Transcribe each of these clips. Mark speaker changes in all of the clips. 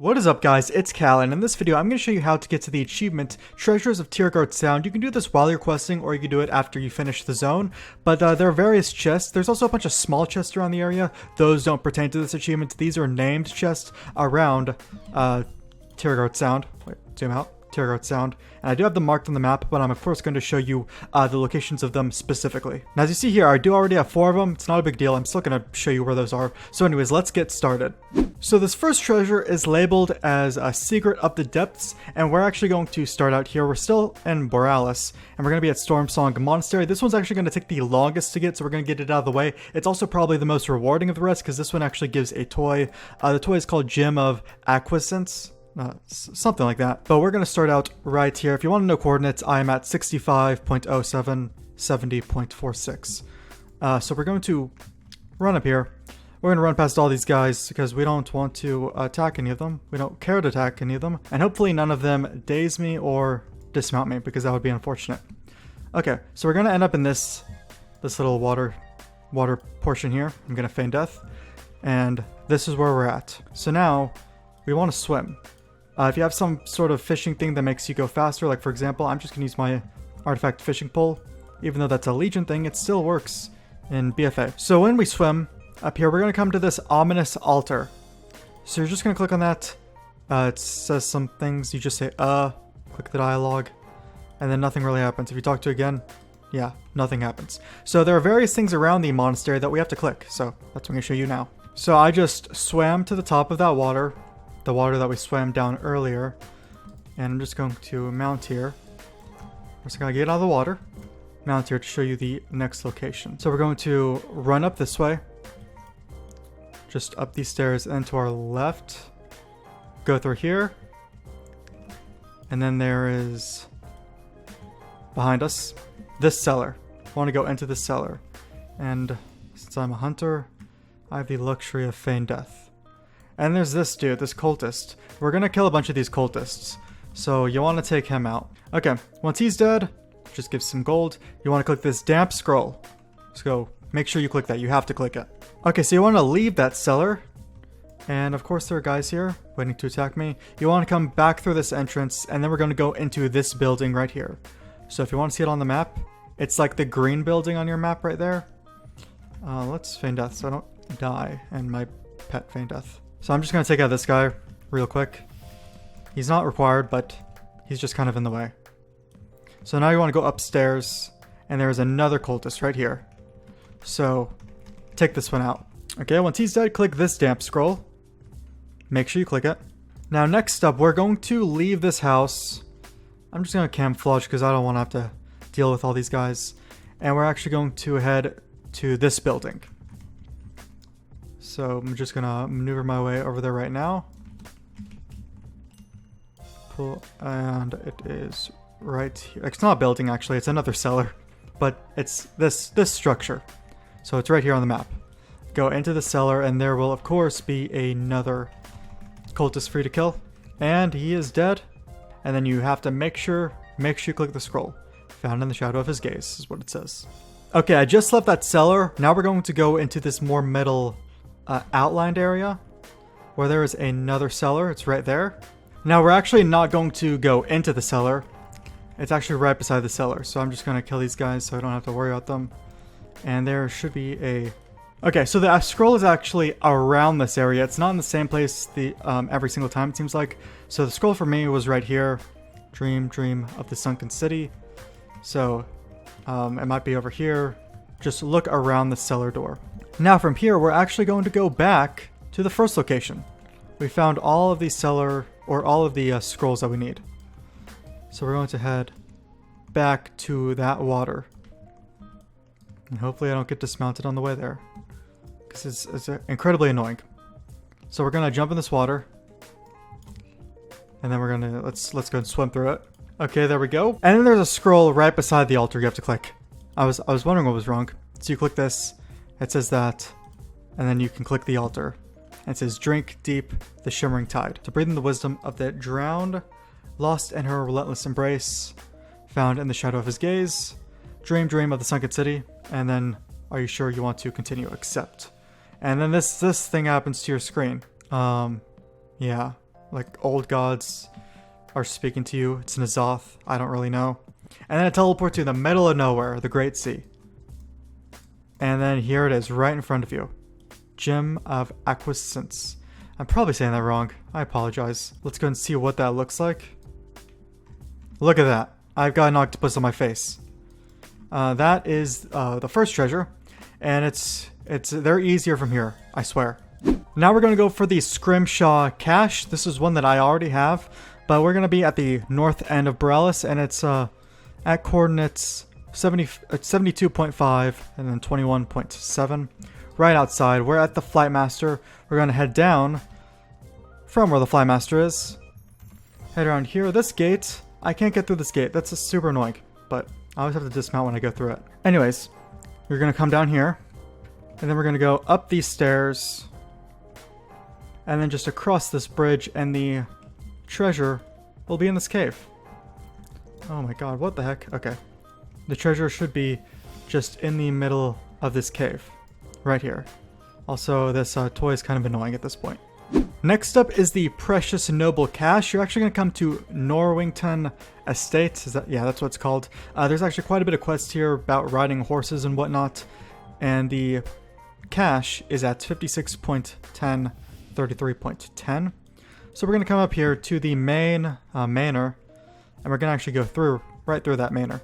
Speaker 1: What is up, guys? It's Cal, and in this video I'm going to show you how to get to the achievement Treasures of Tiragarde Sound. You can do this while you're questing, or you can do it after you finish the zone, but there are various chests. There's also a bunch of small chests around the area. Those don't pertain to this achievement. These are named chests around Tiragarde Sound. Wait, zoom out. Tiragarde Sound, and I do have them marked on the map, but I'm of course going to show you the locations of them specifically. Now, as you see here, I do already have 4 of them. It's not a big deal. I'm still going to show you where those are. So anyways, let's get started. So this first treasure is labeled as a secret of the depths, and we're actually going to start out here. We're still in Borealis, and we're going to be at Stormsong Monastery. This one's actually going to take the longest to get, so we're going to get it out of the way. It's also probably the most rewarding of the rest, because this one actually gives a toy. The toy is called Gem of Acquiescence. Something like that. But we're going to start out right here. If you want to know coordinates, I am at 65.07, 70.46. So we're going to run up here. We're going to run past all these guys because we don't want to attack any of them. We don't care to attack any of them. And hopefully none of them daze me or dismount me, because that would be unfortunate. Okay, so we're going to end up in this little water portion here. I'm going to feign death. And this is where we're at. So now we want to swim. If you have some sort of fishing thing that makes you go faster, like for example, I'm just going to use my artifact fishing pole. Even though that's a Legion thing, it still works in BFA. So when we swim up here, we're going to come to this ominous altar. So you're just going to click on that. It says some things. You just say, click the dialogue, and then nothing really happens. If you talk to again, yeah, nothing happens. So there are various things around the monastery that we have to click. So that's what I'm going to show you now. So I just swam to the top of that water. The water that we swam down earlier, and I'm just going to mount here. We're just going to get out of the water, mount here to show you the next location. So we're going to run up this way, just up these stairs and to our left, go through here, and then there is behind us this cellar. I want to go into this cellar, and since I'm a hunter, I have the luxury of feign death. And there's this dude, this cultist. We're gonna kill a bunch of these cultists, so you want to take him out. Okay, once he's dead, just give some gold. You want to click this damp scroll. So make sure you click that. You have to click it. Okay, so you want to leave that cellar. And of course there are guys here waiting to attack me. You want to come back through this entrance, and then we're going to go into this building right here. So if you want to see it on the map, it's like the green building on your map right there. Let's feign death so I don't die and my pet feign death. So I'm just going to take out this guy real quick. He's not required, but he's just kind of in the way. So now you want to go upstairs, and there's another cultist right here. So take this one out. Okay, once he's dead, click this damp scroll. Make sure you click it. Now next up, we're going to leave this house. I'm just going to camouflage because I don't want to have to deal with all these guys. And we're actually going to head to this building. So I'm just gonna maneuver my way over there right now. Pull, and it is right here. It's not a building actually, it's another cellar. But it's this structure. So it's right here on the map. Go into the cellar, and there will of course be another cultist for you to kill. And he is dead. And then you have to make sure you click the scroll. Found in the shadow of his gaze is what it says. Okay, I just left that cellar. Now we're going to go into this more metal outlined area where there is another cellar. It's right there. Now we're actually not going to go into the cellar. It's actually right beside the cellar. So I'm just going to kill these guys so I don't have to worry about them. And there should be a... Okay, so the scroll is actually around this area. It's not in the same place every single time, it seems like. So the scroll for me was right here. Dream of the sunken city. So it might be over here. Just look around the cellar door. Now from here, we're actually going to go back to the first location. We found all of the scrolls that we need. So we're going to head back to that water. And hopefully I don't get dismounted on the way there, because it's incredibly annoying. So we're going to jump in this water. And then we're going to, let's go and swim through it. Okay, there we go. And then there's a scroll right beside the altar you have to click. I was wondering what was wrong. So you click this. It says that, and then you can click the altar. And it says, drink deep the shimmering tide. To breathe in the wisdom of the drowned, lost in her relentless embrace, found in the shadow of his gaze, dream of the sunken city, and then, are you sure you want to continue? Accept. And then this thing happens to your screen. Yeah. like old gods are speaking to you. It's an Azeroth, I don't really know. And then it teleports you in the middle of nowhere, the Great Sea. And then here it is, right in front of you. Gem of Acquiescence. I'm probably saying that wrong. I apologize. Let's go and see what that looks like. Look at that. I've got an octopus on my face. That is the first treasure. And they're easier from here, I swear. Now we're going to go for the Scrimshaw Cache. This is one that I already have. But we're going to be at the north end of Precarious. And it's at coordinates 72.5 and then 21.7. Right outside. We're at the Flight Master. We're going to head down from where the Flight Master is. Head around here. This gate, I can't get through this gate. That's super annoying. But I always have to dismount when I go through it. Anyways, we're going to come down here. And then we're going to go up these stairs. And then just across this bridge. And the treasure will be in this cave. Oh my god, what the heck? Okay. The treasure should be just in the middle of this cave. Right here. Also, this toy is kind of annoying at this point. Next up is the Precious Noble Cache. You're actually going to come to Norwington Estate. Yeah, that's what it's called. There's actually quite a bit of quests here about riding horses and whatnot. And the cache is at 56.10, 33.10. So we're going to come up here to the main manor. And we're going to actually go right through that manor.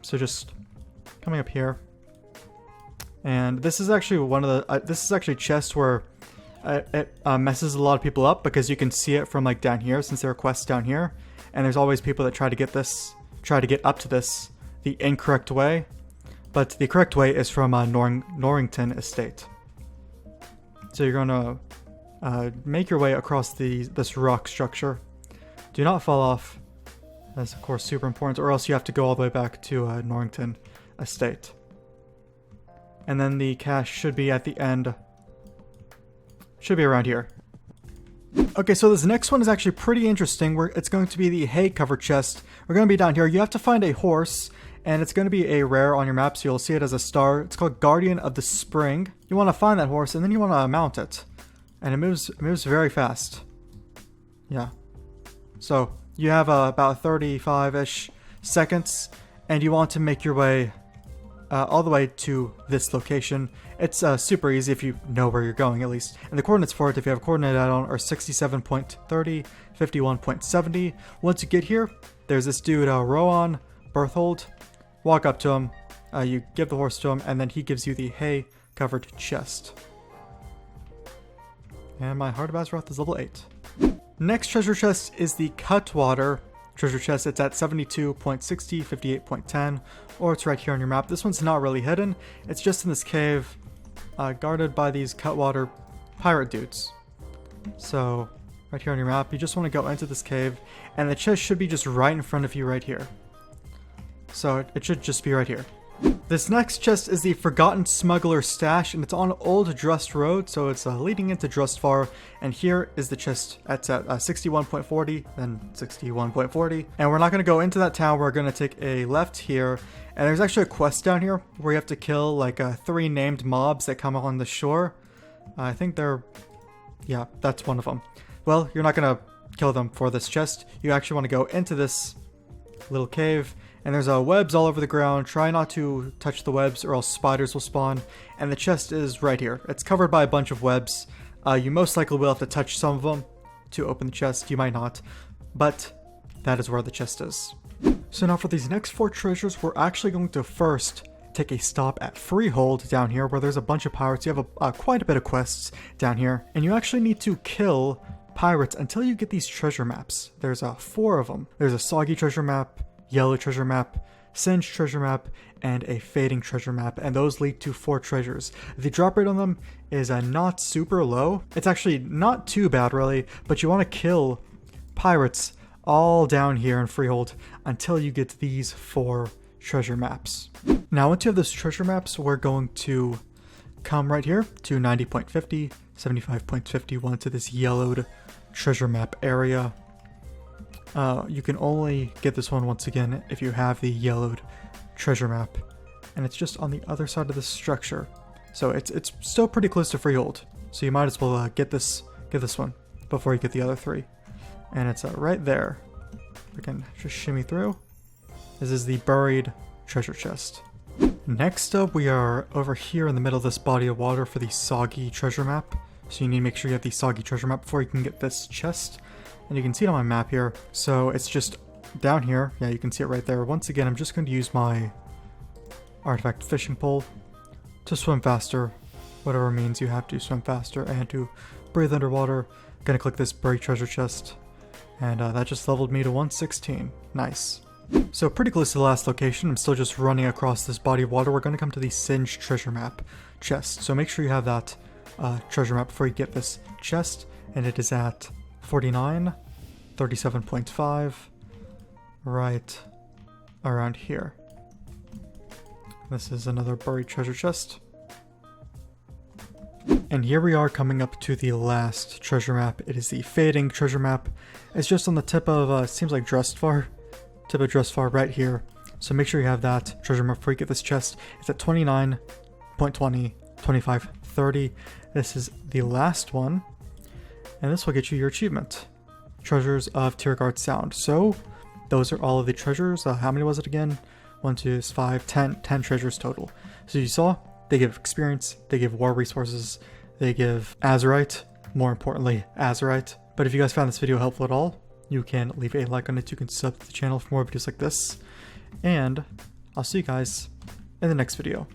Speaker 1: So just coming up here. And this is actually one of the, this is actually a chest where it messes a lot of people up because you can see it from like down here since there are quests down here. And there's always people that try to get up to this the incorrect way. But the correct way is from Norwington Estate. So you're going to make your way across this rock structure. Do not fall off. That's of course super important, or else you have to go all the way back to Norwington Estate. And then the cache should be at the end. Should be around here. Okay, so this next one is actually pretty interesting. It's going to be the hay cover chest. We're going to be down here. You have to find a horse, and it's going to be a rare on your map, so you'll see it as a star. It's called Guardian of the Spring. You want to find that horse, and then you want to mount it. And it moves very fast. Yeah. So you have about 35-ish seconds, and you want to make your way all the way to this location. It's super easy if you know where you're going, at least. And the coordinates for it, if you have a coordinate add-on, are 67.30, 51.70. Once you get here, there's this dude, Rowan Berthold. Walk up to him, you give the horse to him, and then he gives you the hay-covered chest. And my Heart of Azeroth is level 8. Next treasure chest is the Cutwater treasure chest. It's at 72.60, 58.10, or it's right here on your map. This one's not really hidden. It's just in this cave, guarded by these Cutwater pirate dudes. So, right here on your map, you just want to go into this cave, and the chest should be just right in front of you right here. So, it should just be right here. This next chest is the Forgotten Smuggler stash, and it's on Old Drust Road, so it's leading into Drustvar. And here is the chest. It's at 61.40, then 61.40. And we're not going to go into that town. We're going to take a left here. And there's actually a quest down here where you have to kill like 3 named mobs that come on the shore. I think yeah, that's one of them. Well, you're not going to kill them for this chest. You actually want to go into this little cave. And there's webs all over the ground. Try not to touch the webs or else spiders will spawn. And the chest is right here. It's covered by a bunch of webs. You most likely will have to touch some of them to open the chest. You might not. But that is where the chest is. So now for these next 4 treasures, we're actually going to first take a stop at Freehold down here where there's a bunch of pirates. You have quite a bit of quests down here. And you actually need to kill pirates until you get these treasure maps. There's 4 of them. There's a Soggy treasure map, Yellow treasure map, Singe treasure map, and a Fading treasure map, and those lead to 4 treasures. The drop rate on them is not super low. It's actually not too bad really, but you want to kill pirates all down here in Freehold until you get these 4 treasure maps. Now once you have those treasure maps, we're going to come right here to 90.50, 75.51 to this yellowed treasure map area. You can only get this one once again if you have the yellowed treasure map, and it's just on the other side of the structure. So it's still pretty close to Freehold, so you might as well get this one before you get the other 3. And it's right there. We can just shimmy through. This is the buried treasure chest. Next up, we are over here in the middle of this body of water for the Soggy treasure map. So you need to make sure you have the Soggy treasure map before you can get this chest. And you can see it on my map here. So it's just down here. Yeah, you can see it right there. Once again, I'm just going to use my artifact fishing pole to swim faster. Whatever means you have to swim faster and to breathe underwater. I'm going to click this buried treasure chest. And that just leveled me to 116. Nice. So pretty close to the last location. I'm still just running across this body of water. We're going to come to the Singe treasure map chest. So make sure you have that treasure map before you get this chest. And it is at 49, 37.5, right around here. This is another buried treasure chest. And here we are coming up to the last treasure map. It is the Fading treasure map. It's just on the tip of, seems like Drustvar. Tip of Drustvar right here. So make sure you have that treasure map before you get this chest. It's at 29.20, 25, 30. This is the last one. And this will get you your achievement. Treasures of Tiragarde Sound. So those are all of the treasures. How many was it again? 1, 2, 5, 10 treasures total. So you saw, they give experience, they give war resources, they give Azerite, more importantly, Azerite. But if you guys found this video helpful at all, you can leave a like on it, you can sub to the channel for more videos like this, and I'll see you guys in the next video.